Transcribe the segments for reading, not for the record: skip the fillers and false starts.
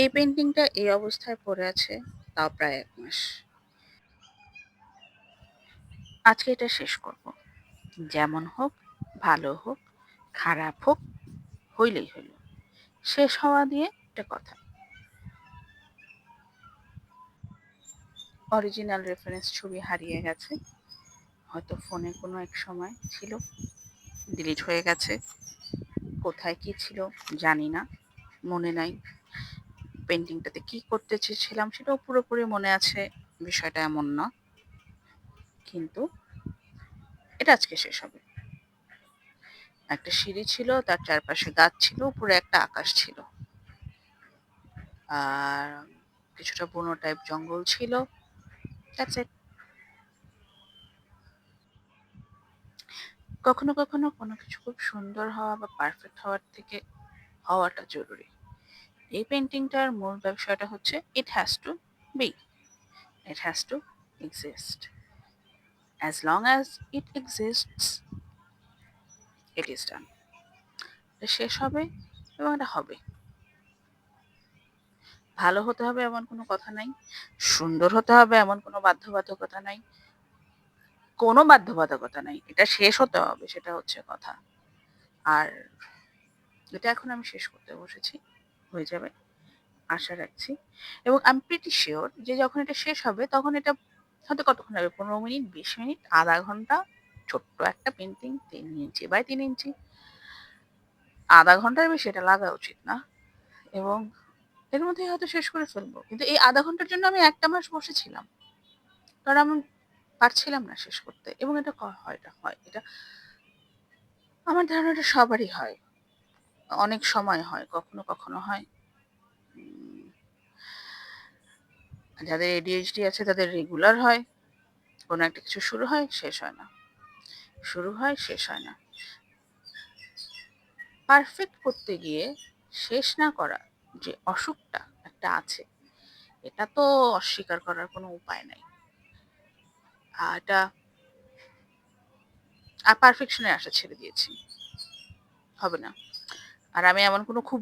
এই পেন্টিংটা এই অবস্থায় পড়ে আছে তাও প্রায় ১ মাস। আজকে এটা শেষ করব। যেমন হোক, ভালো হোক, খারাপ হোক, হইলেই হইল। শেষ হওয়া দিয়ে একটা কথা। অরিজিনাল রেফারেন্স ছবি হারিয়ে গেছে। হয়তো ফোনে কোনো এক সময় ছিল, ডিলিট হয়ে গেছে। কোথায় কি ছিল জানি না, মনে নাই। পেন্টিংটাতে কি করতে চেয়েছিলাম সেটাও পুরোপুরি মনে আছে, বিষয়টা এমন না। কিন্তু এটা আজকে শেষ হবে। একটা সিঁড়ি ছিল, তার চারপাশে গাছ ছিল, উপরে একটা আকাশ ছিল। আর কিছুটা বুনো টাইপ জঙ্গল ছিল। That's it. কখনো কখনো কোনো কিছু খুব সুন্দর হওয়া বা পারফেক্ট হওয়ার থেকে হওয়াটা জরুরি। এই পেন্টিংটার মূল বিষয়টা হচ্ছে it has to be, it has to exist. As long as it exists, it is done. এটা শেষ হবে এবং এটা হবে। ভালো হতে হবে এমন কোনো কথা নাই, সুন্দর হতে হবে এমন কোনো বাধ্যবাধকতা নাই, কোনো বাধ্যবাধকতা নাই। এটা শেষ হতে হবে, সেটা হচ্ছে কথা। আর এটা এখন আমি শেষ করতে বসেছি, হয়ে যাবে আশা রাখছি। এবং আই এম প্রিটি শিওর যে যখন এটা শেষ হবে তখন এটা হয়তো কতক্ষণ লাগবে, ১৫ মিনিট, ২০ মিনিট, আধা ঘন্টা। ছোট্ট একটা পেন্টিং, ৩ ইঞ্চি বাই ৩ ইঞ্চি, আধা ঘন্টার বেশি এটা লাগা উচিত না। এবং এর মধ্যেই হয়তো শেষ করে ফেলবো। কিন্তু এই আধা ঘন্টার জন্য আমি ১টা মাস বসেছিলাম, কারণ আমি পারছিলাম না শেষ করতে। এবং এটা হয়, এটা হয়, এটা আমার ধারণা এটা সবারই হয়, অনেক সময় হয়, কখনো কখনো হয়। যাদের এডিএইচডি আছে তাদের রেগুলার হয়, কোনো একটা কিছু শুরু হয়, শেষ হয় না, শুরু হয়, শেষ হয় না। পারফেক্ট করতে গিয়ে শেষ না করা যে অসুখটা একটা আছে, এটা তো অস্বীকার করার কোনো উপায় নাই। এটা পারফেকশনের আশা ছেড়ে দিয়েছি, হবে না। আর আমি এমন কোনো খুব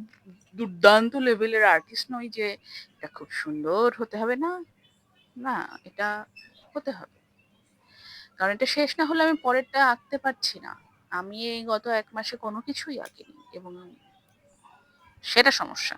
দুর্দান্ত লেভেলের আর্টিস্ট নই যে এটা খুব সুন্দর হতে হবে, না না, এটা হতে হবে। কারণ এটা শেষ না হলে আমি পরেরটা আঁকতে পারছি না। আমি এই গত ১ মাসে কোনো কিছুই আঁকিনি এবং সেটা সমস্যা।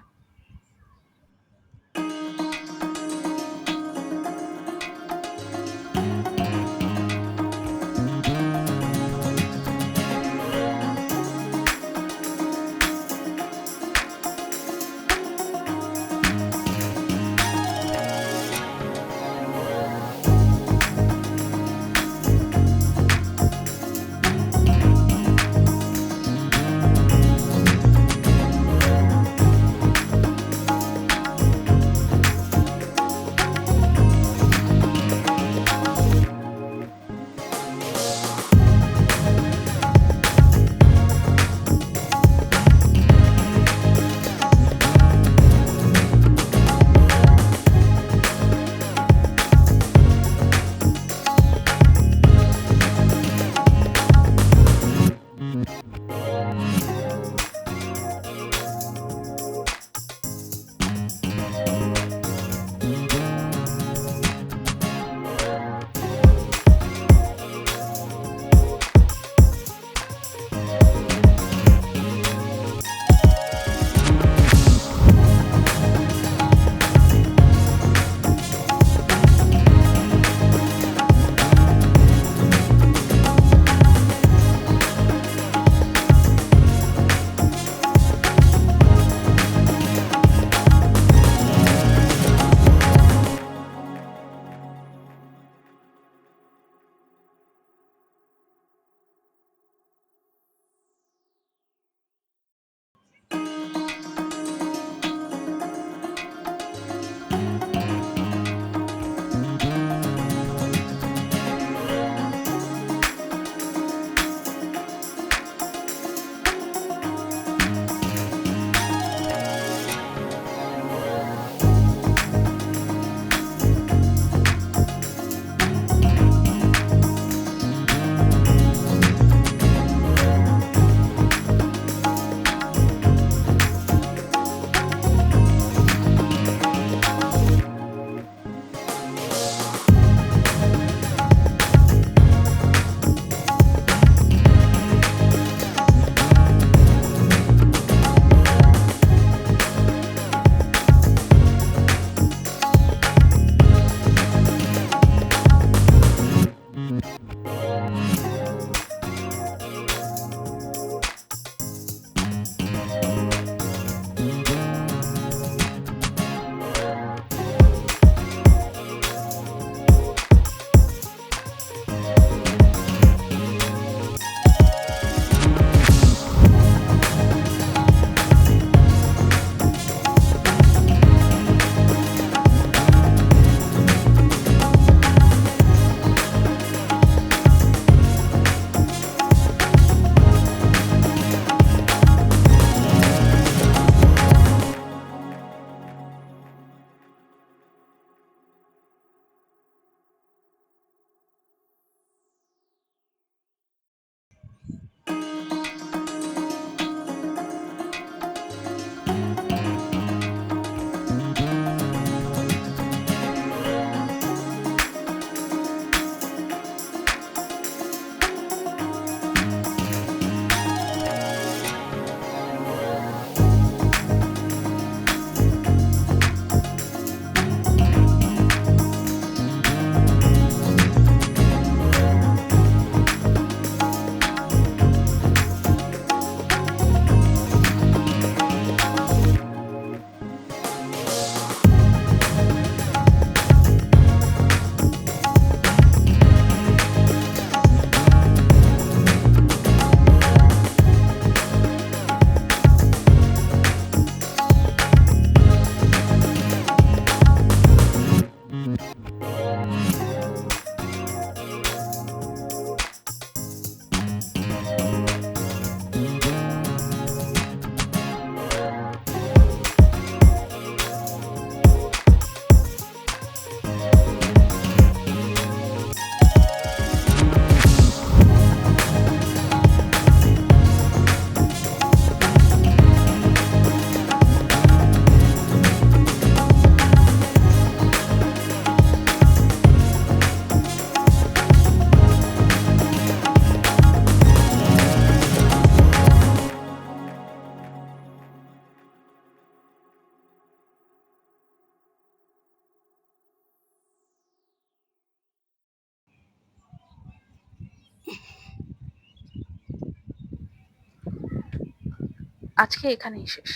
আজকে এখানেই শেষ।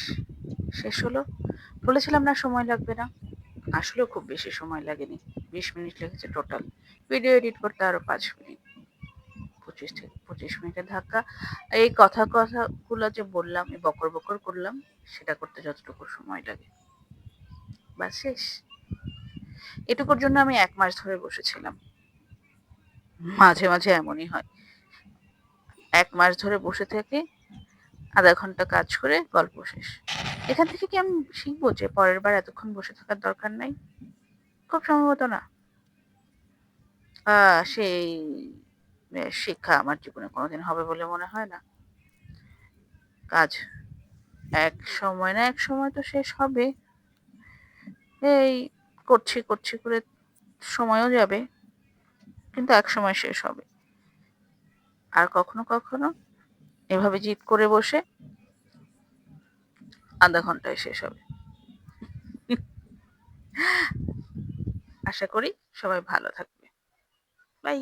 শেষ হলো। বলেছিলাম না সময় লাগবে না, আসলেও খুব বেশি সময় লাগেনি। 20 মিনিট লেগেছে টোটাল। ভিডিও এডিট করতে আরো 5 মিনিট। 25 মিনিটের ধাক্কা। এই কথাগুলো যে বললাম, এই বকর বকর করলাম, সেটা করতে যতটুকু সময় লাগে, ব্যাস শেষ। এটুকুর জন্য আমি 1 মাস ধরে বসেছিলাম। মাঝে মাঝে এমনই হয়, 1 মাস ধরে বসে থেকে আধা ঘন্টা কাজ করে গল্প শেষ। এখান থেকে কি আমি শিখবো যে পরের বার এতক্ষণ বসে থাকার দরকার নাই? খুব সম্ভবত না। সেই শিক্ষা আমার জীবনে কোনোদিন হবে বলে মনে হয় না। কাজ এক সময় না এক সময় তো শেষ হবে। এই করছি করছি করে সময়ও যাবে, কিন্তু একসময় শেষ হবে। আর কখনো কখনো এভাবে জিদ করে বসে আধা ঘন্টায় শেষ হবে। আশা করি সবাই ভালো থাকবে। বাই।